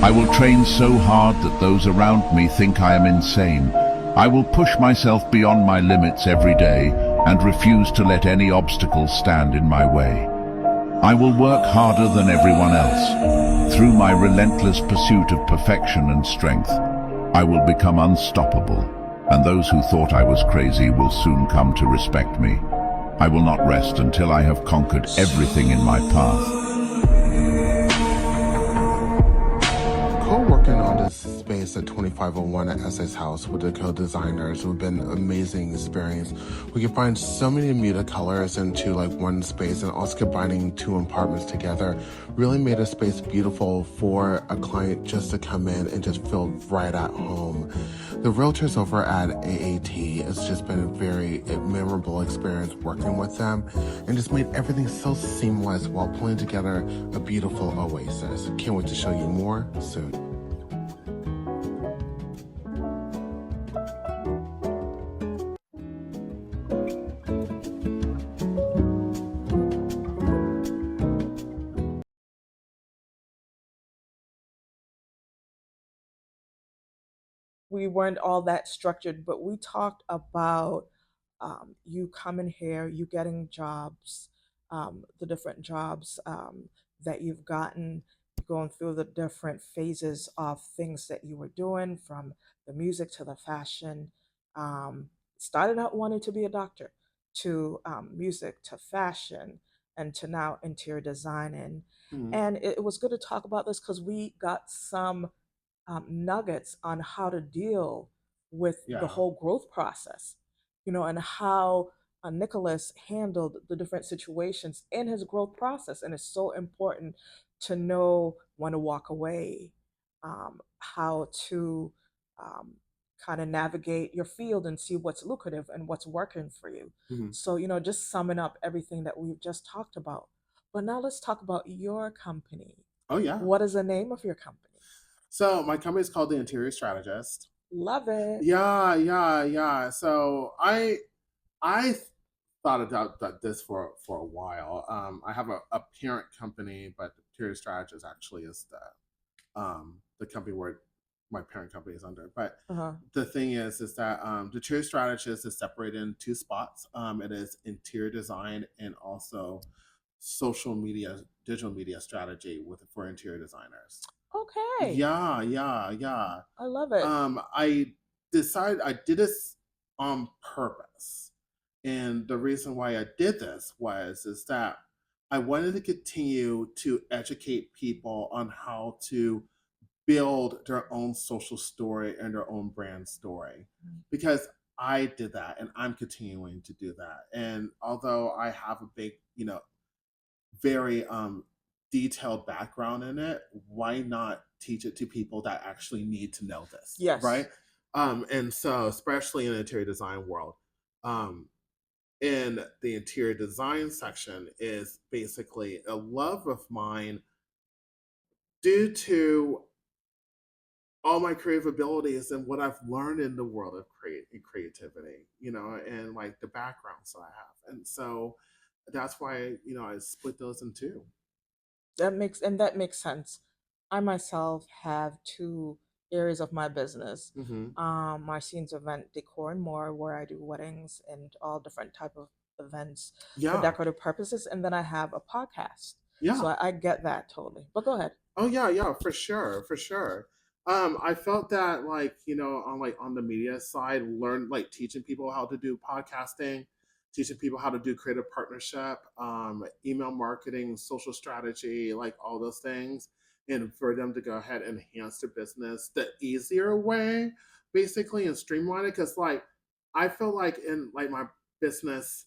I will train so hard that those around me think I am insane. I will push myself beyond my limits every day and refuse to let any obstacles stand in my way. I will work harder than everyone else. Through my relentless pursuit of perfection and strength, I will become unstoppable, and those who thought I was crazy will soon come to respect me. I will not rest until I have conquered everything in my path. Co-working on this space at 2501 at Essex House with the co-designers who've been an amazing experience. We can find so many muted colors into like one space, and also combining two apartments together really made a space beautiful for a client just to come in and just feel right at home. The realtors over at AAT, has just been a very memorable experience working with them, and just made everything so seamless while pulling together a beautiful oasis. Can't wait to show you more soon. We weren't all that structured, but we talked about you coming here, you getting jobs, the different jobs that you've gotten, going through the different phases of things that you were doing, from the music to the fashion. Um, Started out wanting to be a doctor, to music, to fashion, and to now interior designing. And it was good to talk about this because we got some nuggets on how to deal with the whole growth process, and how Nicholas handled the different situations in his growth process. And it's so important to know when to walk away, how to um, kind of navigate your field and see what's lucrative and what's working for you. So, just summing up everything that we've just talked about. But now let's talk about your company. Oh yeah. What is the name of your company? So my company is called the Interior Stratejist. Love it. Yeah. So I thought about this for a while. I have a parent company, but the Interior Stratejist actually is the company where my parent company is under. But the thing is that the Interior Stratejist is separated in two spots. It is interior design and also social media, digital media strategy for interior designers. Okay. Yeah. I love it. I decided I did this on purpose, and the reason why I did this is that I wanted to continue to educate people on how to build their own social story and their own brand story, because I did that and I'm continuing to do that. And although I have a big, very detailed background in it, why not teach it to people that actually need to know this? Yes. Right. And so, especially in the interior design world, in the interior design section is basically a love of mine due to all my creative abilities and what I've learned in the world of creativity, and like the backgrounds that I have. And so that's why, I split those in two. That makes sense. I myself have two areas of my business. Marcine's event Decor and More, where I do weddings and all different type of events for decorative purposes, and then I have a podcast. So I get that totally. But go ahead. Oh yeah, for sure. I felt that on the media side, learn like teaching people how to do podcasting, teaching people how to do creative partnership, email marketing, social strategy, like all those things, and for them to go ahead and enhance their business the easier way, basically, and streamline it. Because I feel like in my business,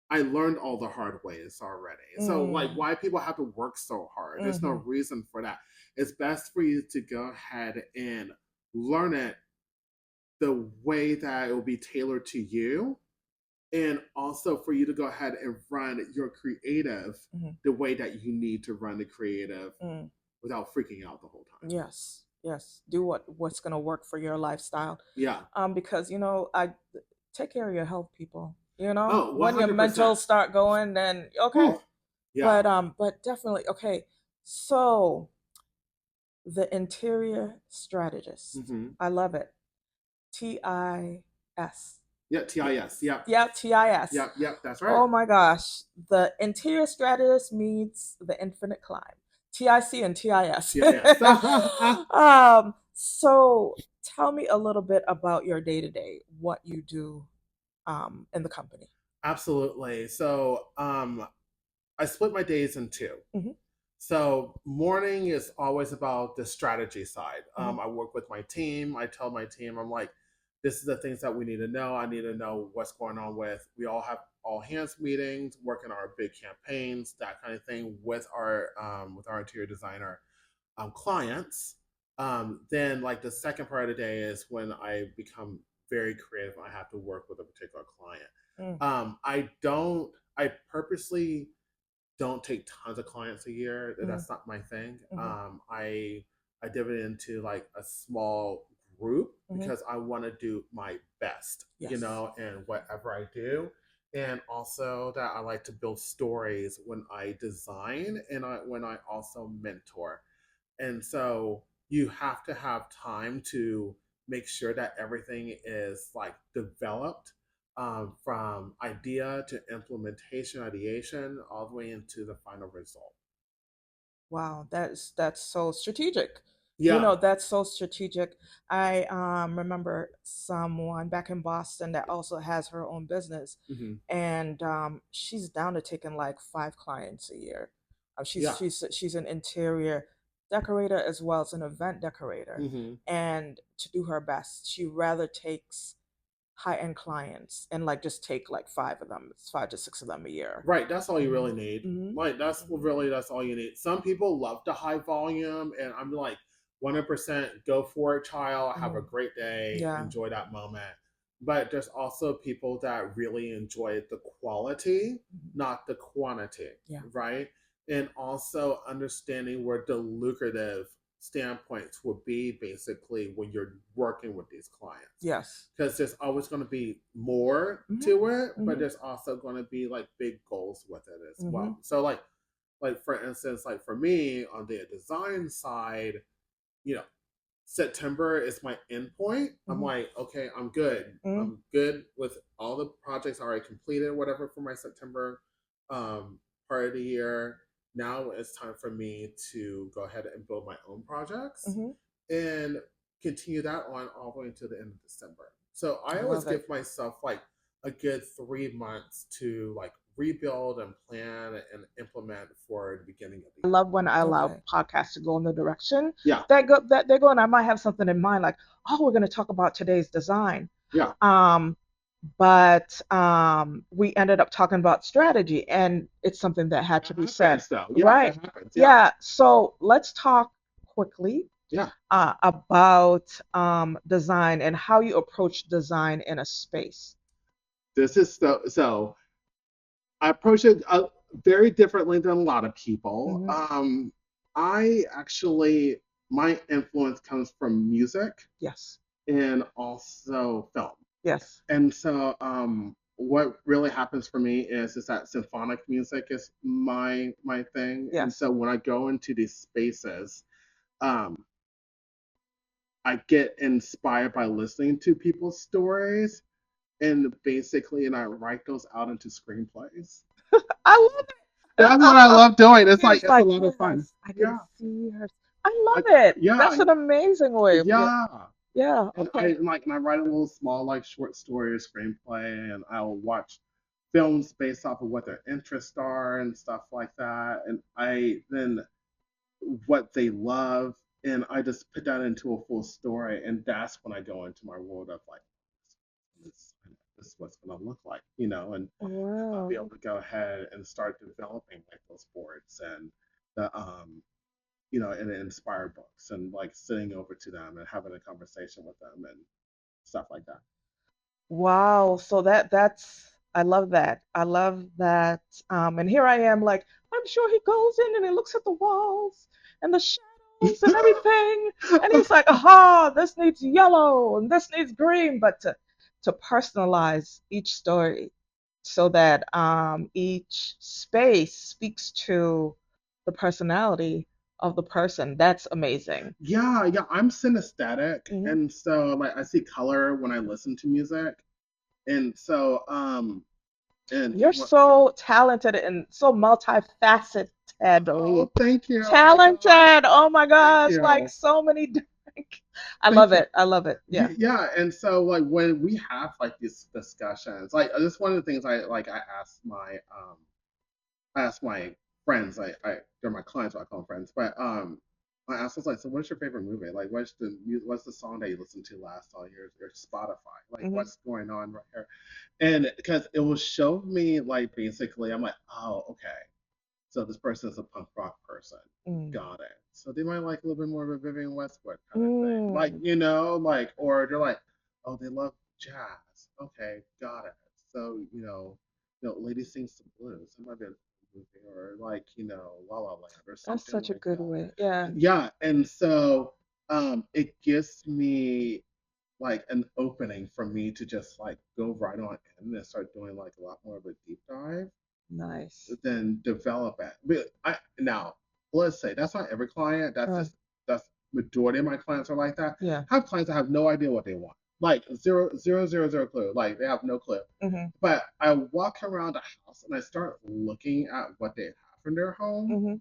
I learned all the hard ways already. So why people have to work so hard? There's no reason for that. It's best for you to go ahead and learn it the way that it will be tailored to you, and also for you to go ahead and run your creative the way that you need to run the creative without freaking out the whole time. Yes. Do what's gonna work for your lifestyle. Yeah. Because I take care of your health, people. Oh, when your mental start going, then okay. Yeah. But definitely okay. So The Interior Strategist. Mm-hmm. I love it. TIS. Yeah, TIS. Yep. Yeah, TIS. Yep. That's right. Oh my gosh. The Interior Strategist meets the Infinite Climb. TIC and TIS. TIS. So tell me a little bit about your day to day, what you do in the company. Absolutely. So, I split my days in two. Hmm. So morning is always about the strategy side. Hmm. I work with my team. I tell my team, I'm like, this is the things that we need to know. I need to know what's going on with. We all have all hands meetings, working on our big campaigns, that kind of thing with our interior designer clients. Then like the second part of the day is when I become very creative. I have to work with a particular client. Mm. I purposely don't take tons of clients a year. Mm. That's not my thing. Hmm. I dip it into like a small group Hmm. because I want to do my best, Yes. you know, and whatever I do. And also that I like to build stories when I design and when I also mentor. And so you have to have time to make sure that everything is like developed from idea to implementation, ideation, all the way into the final result. Wow, that's so strategic. Yeah. That's so strategic. I remember someone back in Boston that also has her own business, Hmm. and she's down to taking like 5 clients a year. Yeah. She's an interior decorator as well as an event decorator, Hmm. and to do her best, she rather takes high-end clients and like just take like 5 of them, 5 to 6 of them a year. Right. That's all you really Hmm. need. Hmm. Like that's all you need. Some people love the high volume, and I'm like, 100% go for it, child. Have a Hmm. great day. Yeah. Enjoy that moment. But there's also people that really enjoy the quality, Mhm. not the quantity. Yeah. Right. And also understanding where the lucrative standpoints would be basically when you're working with these clients, Yes. because there's always going to be more Hmm. to it, but Hmm. there's also going to be like big goals with it as Hmm. well. So like for instance, like for me on the design side, you know, September is my end point. I'm Hmm. like, okay, I'm good. Hmm. I'm good with all the projects already completed, whatever, for my September part of the year. Now it's time for me to go ahead and build my own projects Hmm. and continue that on all the way until the end of December. So I I always love it. give myself like a good 3 months to like rebuild and plan and implement for the beginning of the I year. love when I allow Okay. podcasts to go in the direction Yeah. that they're going. I might have something in mind, like, oh, we're going to talk about today's design. Yeah. Um, but we ended up talking about strategy, and it's something that had to be said. So yeah, Right. that happens. Yeah. Yeah. So let's talk quickly Yeah. about design and how you approach design in a space. This is so I approach it very differently than a lot of people. Hmm. I actually my influence comes from music Yes. and also film. Yes. And so what really happens for me is that symphonic music is my thing. And Yes. so when I go into these spaces, um I get inspired by listening to people's stories and I write those out into screenplays. I love it. That's what I love doing. It's like It's it's a like, lot of fun. yes, I can Yeah. see her. I I, love it. yeah, That's an amazing way of yeah. yeah, And okay. I write a little small like short story or screenplay, and I'll watch films based off of what their interests are and stuff like that. And I then what they love, and I just put that into a full story, and that's when I go into my world of like this, this is what's going to look like, you know, and I'll be Wow. able to go ahead and start developing like those boards and the you know, and inspired books and like sitting over to them and having a conversation with them and stuff like that. Wow. So that's I love that. I love that. And here I am like, I'm sure he goes in and he looks at the walls and the shadows and everything. And he's like, aha, this needs yellow and this needs green. But to personalize each story so that each space speaks to the personality of the person. That's amazing. Yeah, yeah, I'm synesthetic, Hmm. and so like I see color when I listen to music, and so and You're what? so talented and so multifaceted. Oh, thank you. Oh my gosh, Talented. Oh my thank gosh. Like you, so many different. I love thank you. it. I love it. Yeah. Yeah, and so like when we have like these discussions, like this is one of the things I ask my friends, they're my clients, so I call them friends, but I asked them like, so what's your favorite movie? Like, what's the song that you listened to last on your Spotify? Like, Hmm. what's going on right here? And because it will show me like basically, I'm like, oh, okay, so this person is a punk rock person. Mm. Got it. So they might like a little bit more of a Vivian Westwood kind of thing. Like, Mm. like, or they're like, oh, they love jazz. Okay, got it. So, Lady Sings the Blues. It might be a movie, or like, La La Land or That's something such a like good that. way. Yeah. Yeah. And so it gives me like an opening for me to just like go right on in and start doing like a lot more of a deep dive Nice. than develop it. But now let's say that's not every client. That's majority of my clients are like that. Yeah. I have clients that have no idea what they want, like zero clue. Like they have no clue. Hmm. But I walk around a house and I start looking at what they have in their home, Hmm.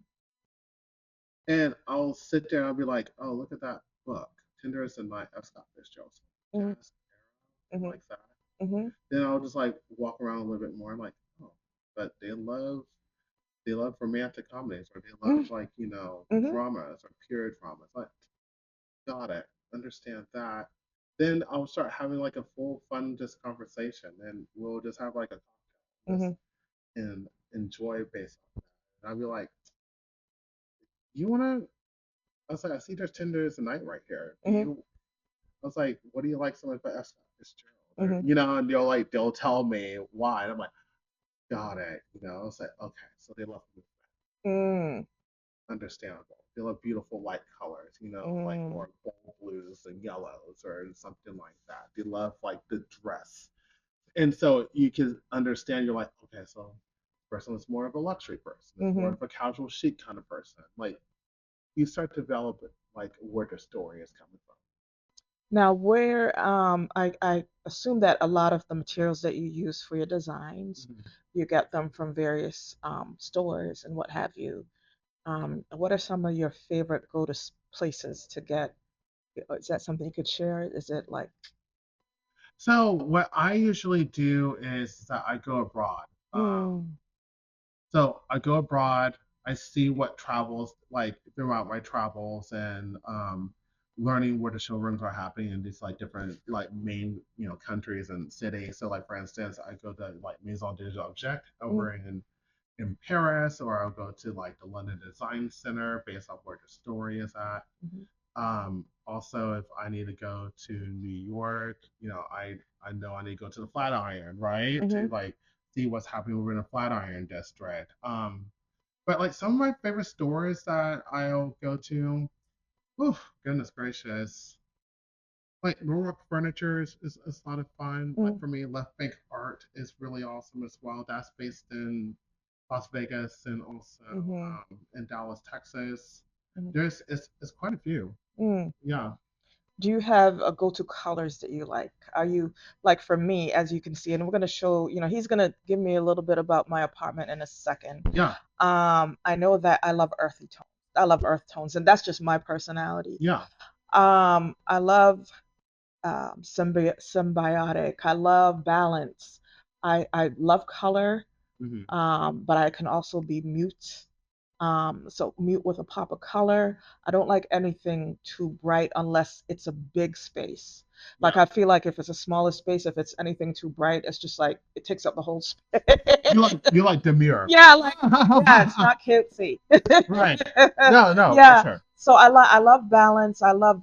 and I'll sit there and I'll be like, oh, look at that book, Tinder is the Night of Scott Fitzgerald, Hmm. Jazz Era, Hmm. like that. Hmm. Then I'll just like walk around a little bit more. I'm like, oh, but they love romantic comedies, or they love like Hmm. dramas or period dramas. Like, got it, understand that. Then I'll start having like a full fun just conversation, and we'll just have like a cocktail, just Hmm. and enjoy based on that. And I'll be like, you wanna? I was like, I see there's Tinder's a night right here. Do Hmm. you? I was like, what do you like so much about F. Fitzgerald? Or, Hmm. and they'll tell me why, and I'm like, got it. I was like, okay, so they love me. Mm. Understandable. They love beautiful light colors, like Mm. more bold blues and yellows or something like that. They love like the dress. And so you can understand, you're like, okay, so this person is more of a luxury person, it's more Hmm. of a casual chic kind of person. Like you start to develop like where the story is coming from. Now, where I assume that a lot of the materials that you use for your designs, Mhm. you get them from various stores and what have you. What are some of your favorite places to get? Is that something you could share? Is it like, So what I usually do is that I go abroad. mm, So I go abroad, I see what travels like throughout my travels, and learning where the showrooms are happening in these like different like main countries and cities. So like for instance, I go to like Maison des Objects mm, over in Paris, or I'll go to like the London Design Center based off where the story is at. mhm, Also, if I need to go to New York, I know I need to go to the Flatiron, right? To mhm. like see what's happening over in the Flatiron district. But like some of my favorite stores that I'll go to, oh goodness gracious, like Norwalk Furniture is a lot of fun. Like Mm, for me, Left Bank Art is really awesome as well. That's based in Las Vegas and also mhm, in Dallas, Texas. mhm, It's quite a few. mm. Yeah. Do you have a go-to colors that you like? Are you like for me, as you can see, and we're gonna show, he's gonna give me a little bit about my apartment in a second. Yeah. I know that I love earthy tones. I love earth tones, and that's just my personality. Yeah. I love symbiotic. I love balance. I love color, Hmm. but I can also be mute. So mute with a pop of color. I don't like anything too bright unless it's a big space. Like Yeah. I feel like if it's a smaller space, if it's anything too bright, it's just like it takes up the whole space. You like Demure. Yeah, like yeah, it's not cutesy. Right. No, no, for Yeah. sure. So I love balance. I love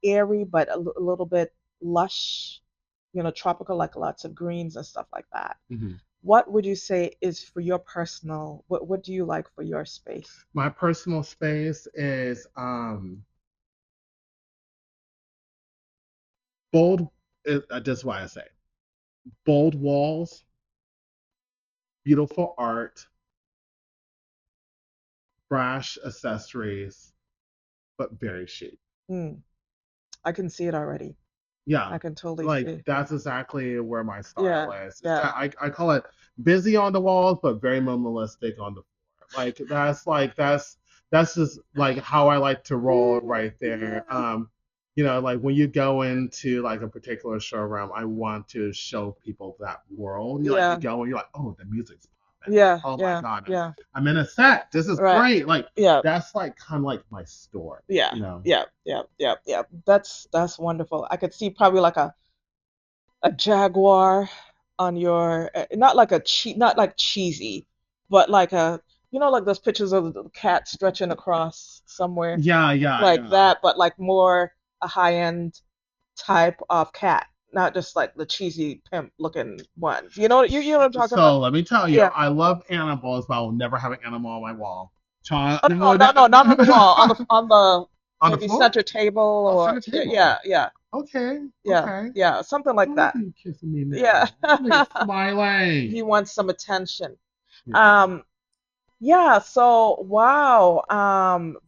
airy, but a little bit lush, tropical, like lots of greens and stuff like that. Hmm. What would you say is for your personal, what do you like for your space? My personal space is bold. That's why I say bold walls, beautiful art, brash accessories, but very chic. Mm, I can see it already. Yeah, I can totally like see. that's exactly where my Yeah, style is. It's yeah, I call it busy on the walls, but very minimalistic on the floor. That's just like how I like to roll right there. yeah, Like when you go into like a particular showroom, I want to show people that world. You yeah, go and you're like, oh, the music's popping. Like, yeah, oh my yeah, God, yeah. I'm in a set. This is Right. great. Like Yeah, that's like kind of like my store, yeah, you know. yeah, yeah, yeah, yeah. That's wonderful. I could see probably like a jaguar on your not like not like cheesy, but like a like those pictures of the cat stretching across somewhere Yeah, yeah, like yeah. that, but like more a high-end type of cat, not just like the cheesy pimp looking ones. You know what I'm talking about? So let me tell you, Yeah. I love animals, but I will never have an animal on my wall. Child, Oh, no, no, no, not on the wall, on the on the maybe floor? center table I'll set or a yeah, table. yeah, yeah, Okay, yeah, okay. yeah, something like Oh, look that. at you kissing me Yeah. now. Look at you smiling. He wants some attention. Yeah. Um, yeah, so wow.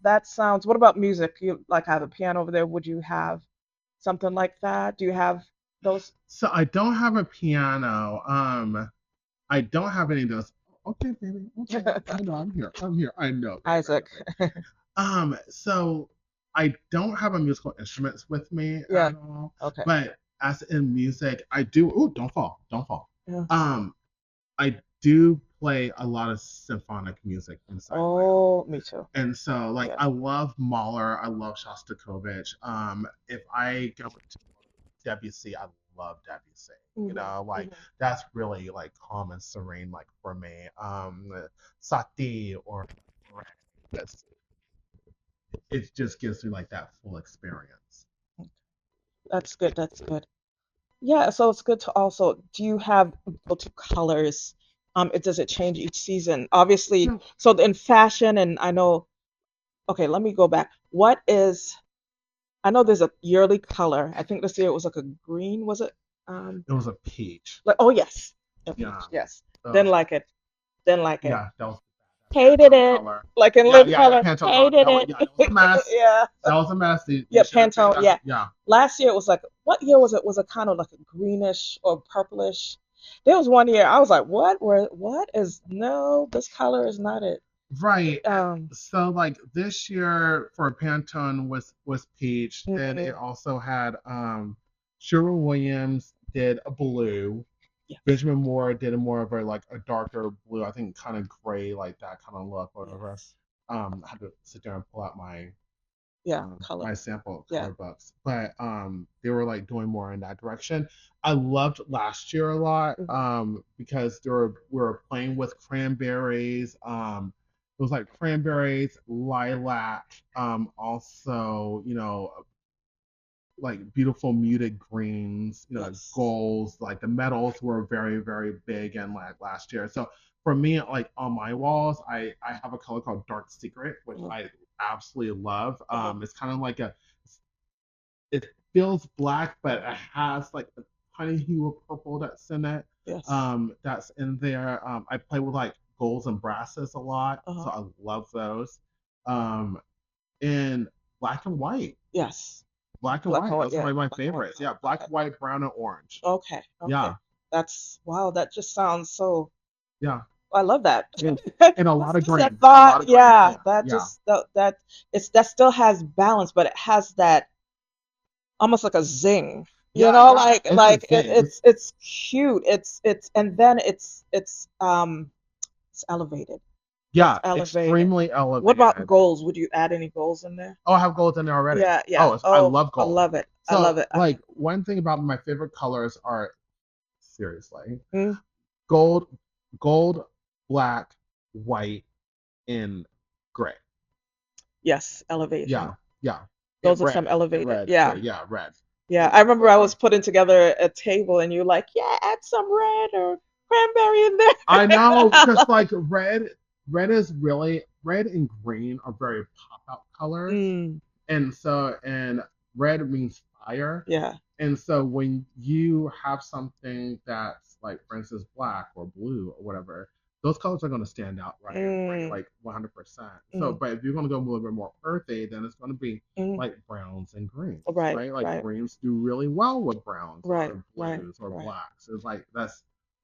That sounds, what about music? You like have a piano over there? Would you have something like that? Do you have those? So I don't have a piano. I don't have any of those. Okay, baby. Okay. I know I'm here. I'm here. I know, baby. I know, Isaac. baby. So I don't have a musical instruments with me Yeah. at all. Okay. But as in music, I do. Oh, don't fall. Don't fall. Yeah. Um, I do play a lot of symphonic music inside my home. Oh, me too. And so, like, Yeah. I love Mahler, I love Shostakovich. If I go to Debussy, I love Debussy. Hmm. Like Hmm. that's really like calm and serene, like for me. Satie or that's it just gives me like that full experience. That's good. That's good. Yeah, so it's good to also, do you have go-to colors? Does it change each season? Obviously, Yeah, so in fashion, and I know, okay, let me go back. I know there's a yearly color. I think this year it was like a green, was it? Um, it was a peach. like, oh yes, a Yeah. peach, yes. So Didn't like it. Didn't like it. yeah, that was Hated Pantone it. color. Like in Yeah, live yeah, color. Pantone color. Hated it. That was a mess. Yeah. That was a mess. They Yeah, should have fixed Pantone, that. yeah. Yeah. Last year it was like, what year was it? Was it kind of like a greenish or purplish? There was one year I was like, what is, no, this color is not it. Right. Um, So like this year for Pantone was peach. Then it mhm, also had Sherwin Williams did a blue. yes, Benjamin Moore did a more of a like a darker blue, I think kind of gray, like that kind of look, whatever. yes. I had to sit there and pull out Yeah, color. my sample Yeah. color books, but they were like doing more in that direction. I loved last year a lot Mhm. because we were playing with cranberries. It was like cranberries, lilac, also like beautiful muted greens, Yes. golds. Like the metals were very very big and like last year. So for me, like on my walls, I have a color called Dark Secret, which Mhm. I absolutely love. Uh-huh. It's kind of like it feels black, but it has like a tiny hue of purple that's in it. Yes. That's in there. I play with like golds and brasses a lot, Uh-huh. so I love those. Um, and black and white. Yes. Black and Black and white. white. Those are Yeah. my Black and white. favorites. Yeah, black, Okay. white, brown, and orange. Okay. Okay. Yeah, That's wow. That just sounds so. yeah. I love that. And a That's lot of just a green. A lot thought. of green. Yeah. Yeah, That yeah. just that still has balance, but it has that almost like a zing. Yeah, yeah. It's a Like thing. it's cute. It's and then it's elevated. It's Yeah, elevated. extremely What about elevated. goals? Would you add any goals in there? Oh, I have gold in there already. Yeah, yeah. Oh, I Oh, love I gold. love it. I So, love it. like, one thing about my favorite colors are seriously Mm, gold, gold, black, white, and gray. yes, elevation. Yeah, yeah. Those are some Red, elevated. red too. Yeah. Yeah, red. Yeah. Those, I remember those I are. was putting together a table and you're like, yeah, add some red or cranberry in I know because there. like red and green are very pop out colors, Mm, and red means fire. yeah. And so when you have something that's like, for instance, black or blue or whatever, those colors are going to stand out, right? Mm, Like 100%. So, but if you're going to go a little bit more earthy, then it's going to be mm. like browns and greens, Right, right? Like right, greens do really well with browns right, or right, blues or right, blacks. It's like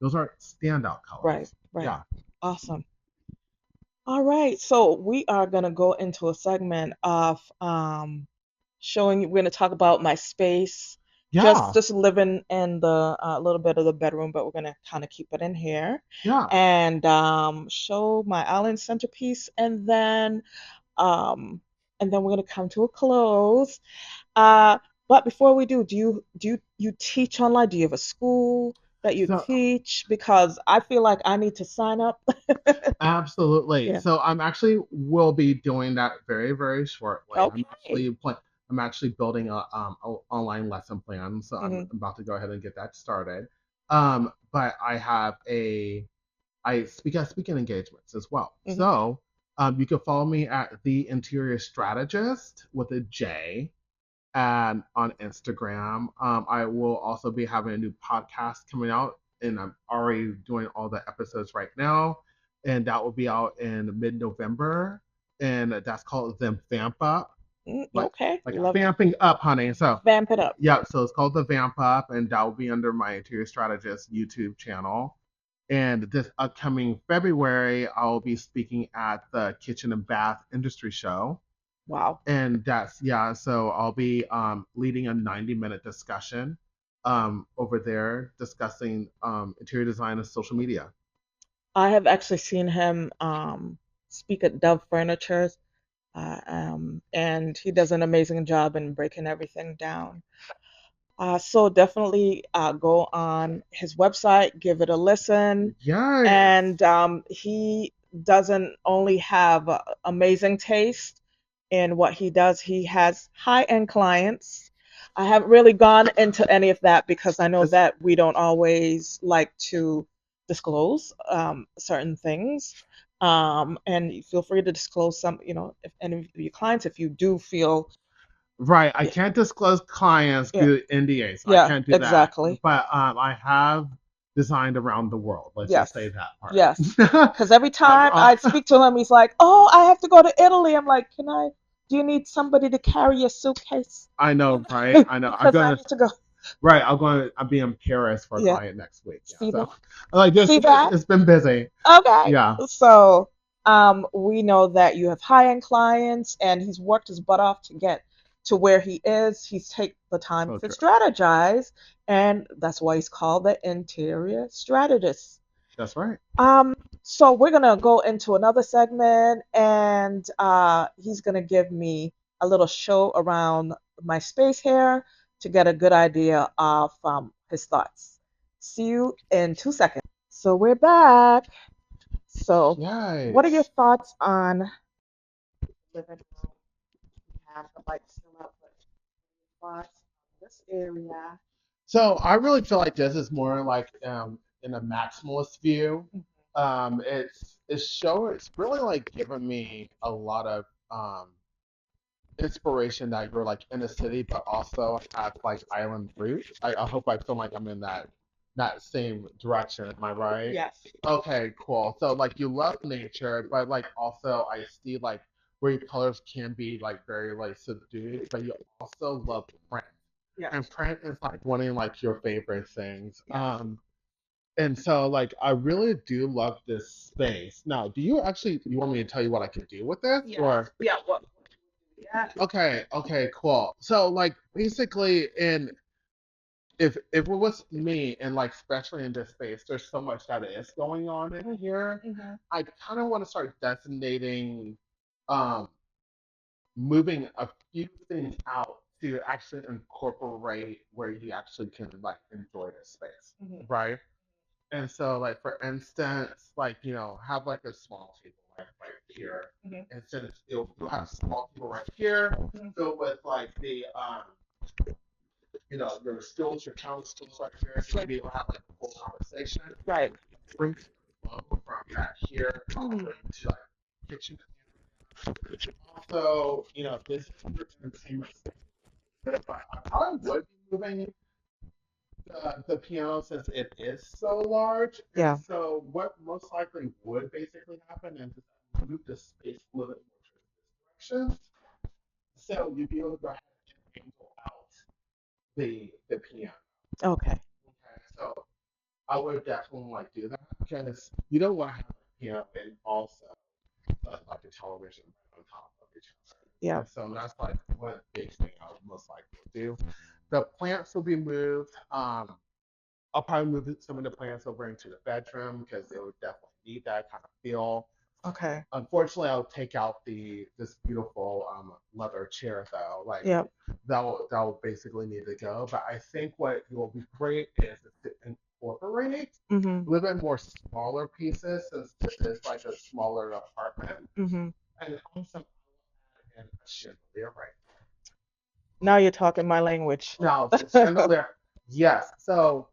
those are standout right, colors. right. Yeah. Awesome. All right, so we are gonna go into a segment of showing you. We're gonna talk about my space, Yeah. just living in the little bit of the bedroom, but we're gonna kind of keep it in here, Yeah. and show my island centerpiece, um, and then we're gonna come to a close. Uh, but before we do you teach online? Do you have a school that you So teach? Because I feel like I need to sign up. absolutely. Yeah. So I'm actually will be doing that very, very shortly. Okay. I'm actually building a online lesson plan, so I'm Hmm. about to go ahead and get that started. But I speak in engagements as well. Hmm. So you can follow me at the Interior Strategist with a J and on Instagram. I will also be having a new podcast coming out, and I'm already doing all the episodes right now, and that will be out in mid-November, and that's called the Vamp Up, like Okay. like Love it. vamping up, honey. So Vamp it up. yeah, so it's called the Vamp Up, and that will be under my Interior Strategist YouTube channel. And this upcoming February, I'll be speaking at the Kitchen and Bath Industry Show, Wow. and that's yeah. So I'll be leading a 90-minute discussion over there discussing interior design and social media. I have actually seen him speak at Dove Furniture, and he does an amazing job in breaking everything down. So definitely go on his website, give it a listen. Yes. And he doesn't only have amazing taste in what he does, he has high-end clients. I haven't really gone into any of that because I know It's that we don't always like to disclose certain things. And feel free to disclose some, if any of your clients, if you do feel, right. I yeah, can't disclose clients yeah, due to NDAs. I yeah, can't do that. exactly. But I have designed around the world. Let's just say Yes. that Yes. part. Because every time uh, I speak to him, he's like, "Oh, I have to go to Italy." I'm like, do you need somebody to carry your suitcase? I know, right? I know. I'm Because I gonna need to go. right. I'll be in Paris for a Yeah. client next week. Yeah. See So that? like this, See that? it's been busy. Okay. Yeah. So, we know that you have high-end clients, and he's worked his butt off to get to where he is. He's take the time So to true. strategize, and that's why he's called the interior strategist. That's right. So we're gonna go into another segment, and he's gonna give me a little show around my space here to get a good idea of his thoughts. See you in 2 seconds. So we're back. So, what are your Yes. thoughts on living room? We have the lights still up, but thoughts on this area? So I really feel like this is more like in a maximalist view. Mhm. It's really like giving me a lot of inspiration that you're like in a city, but also have like island roots. I hope I feel like I'm in that same direction. Am I right? Yes. Okay, cool. So like you love nature, but like also I see like where your colors can be like very like subdued, but you also love print. And Yes. print is like one of like your favorite things. Yes. And so like I really do love this space. Now, you want me to tell you what I can do with this Yes. or Yeah. What? Yeah. okay, cool. So like basically in if it was me and like especially in this space, there's so much that is going on in here. Hmm. I kind of want to start designating um moving a few things out to actually incorporate where you actually can like enjoy the space, Hmm. right? And so, like for instance, like have like a small table right here, Hmm. and since you'll have a small table right here, filled with like the your skills, your talent skills right here, so maybe you'll have like a full conversation. Right. Bring flow from that here Mhm. to like kitchen. Also, this is your entertainment. But I probably would be moving the piano, since it is so large, Yeah. and so what most likely would basically happen is move the space a little bit more towards this direction. So you'd be able to go ahead and angle out the piano. Okay. Okay, so I would definitely like do that because you don't want to have a piano and also like a television right on top of each other. Yeah. And so that's like one big thing I would most likely do. The plants will be moved. I'll probably move some of the plants over into the bedroom because they would definitely need that kind of feel. Okay. Unfortunately, I'll take out this beautiful leather chair though. Like Yep. that will basically need to go. But I think what will be great is to incorporate Mm-hmm. a little bit more smaller pieces since this is like a smaller apartment. Mm-hmm. And also add in a chandelier right Now you're talking my language. now. The chandelier, yes. So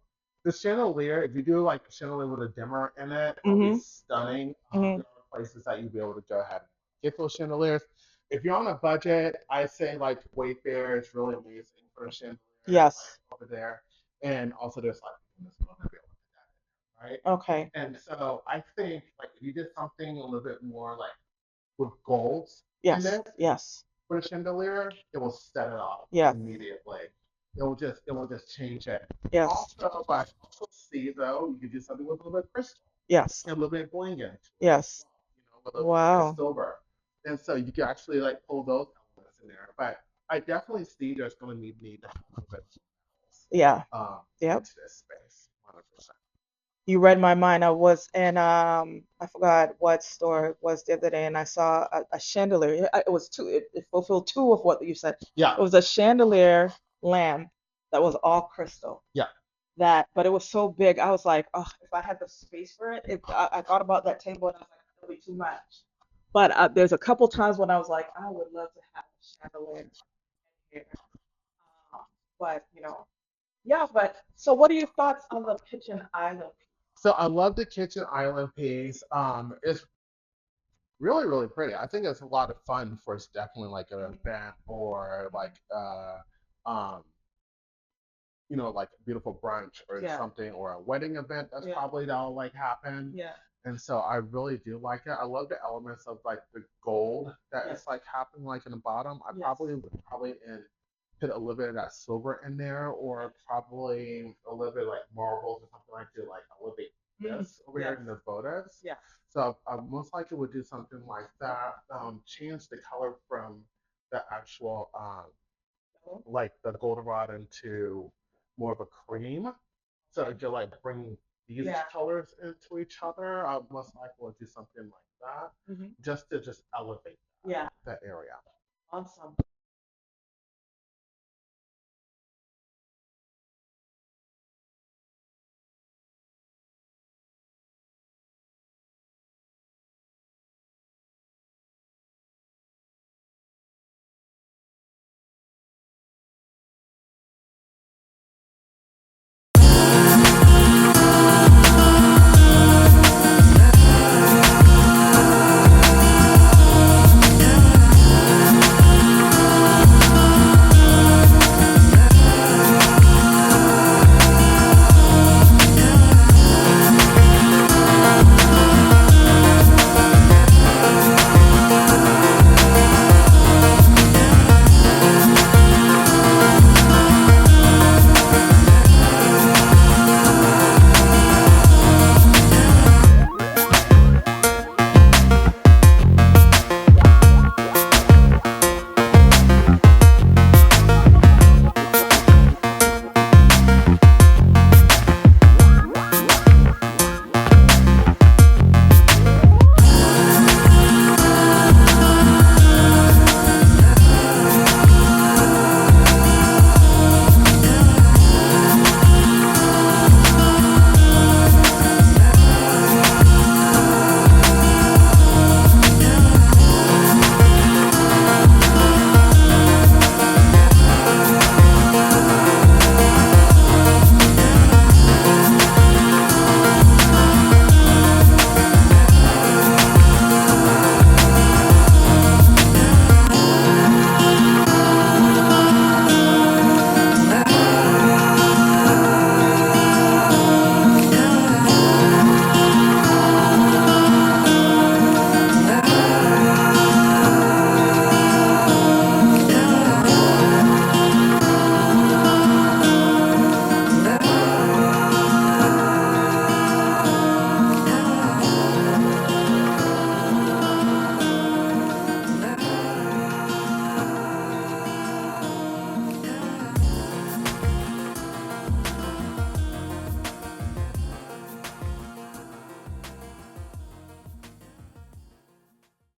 the chandelier, if you do like a chandelier with a dimmer in it, it'll be Mm-hmm. stunning. Mm-hmm. There are places that you'll be able to go ahead and get those chandeliers. If you're on a budget, I say like Wayfair is really amazing for a chandelier. Yes. Like, over there, and also there's like this one to be able to do that, right? Okay. And so I think like if you did something a little bit more like with golds in Yes. it Yes. for a chandelier, it will set it off Yeah. immediately. It will just change it. Yes. Also, but I also see though, you could do something with a little bit of crystal Yes. and a little bit of bling in it. Yes. With a little bit Wow. of silver. And so you can actually like pull those elements in there. But I definitely see there's going to need to have a little bit Yeah. Yep. into this space. 100%. You read my mind. I was in I forgot what store it was the other day, and I saw a chandelier. It was two. It fulfilled two of what you said. Yeah. It was a chandelier lamp that was all crystal. Yeah. But it was so big. I was like, oh, if I had the space for it, I thought about that table, and I was like, it'll be too much. But there's a couple times when I was like, I would love to have a chandelier here. But yeah. But so, what are your thoughts on the kitchen island? So I love the kitchen island piece. It's really, really pretty. I think it's a lot of fun for it's definitely like an event or like um like a beautiful brunch or Yeah. something or a wedding event that's Yeah. probably that'll like happen. Yeah. And so I really do like it. I love the elements of like the gold that Yes. is like happening like in the bottom. I Yes. probably would put a little bit of that silver in there or probably a little bit like marbles or something like to like elevate this over here Yes. in the photos. Yeah. So I most likely would do something like that. Change the color from the actual like the goldenrod into more of a cream. So to like bring these Yeah. colors into each other, I most likely would do something like that Hmm. just to just elevate Yeah. that area. Awesome.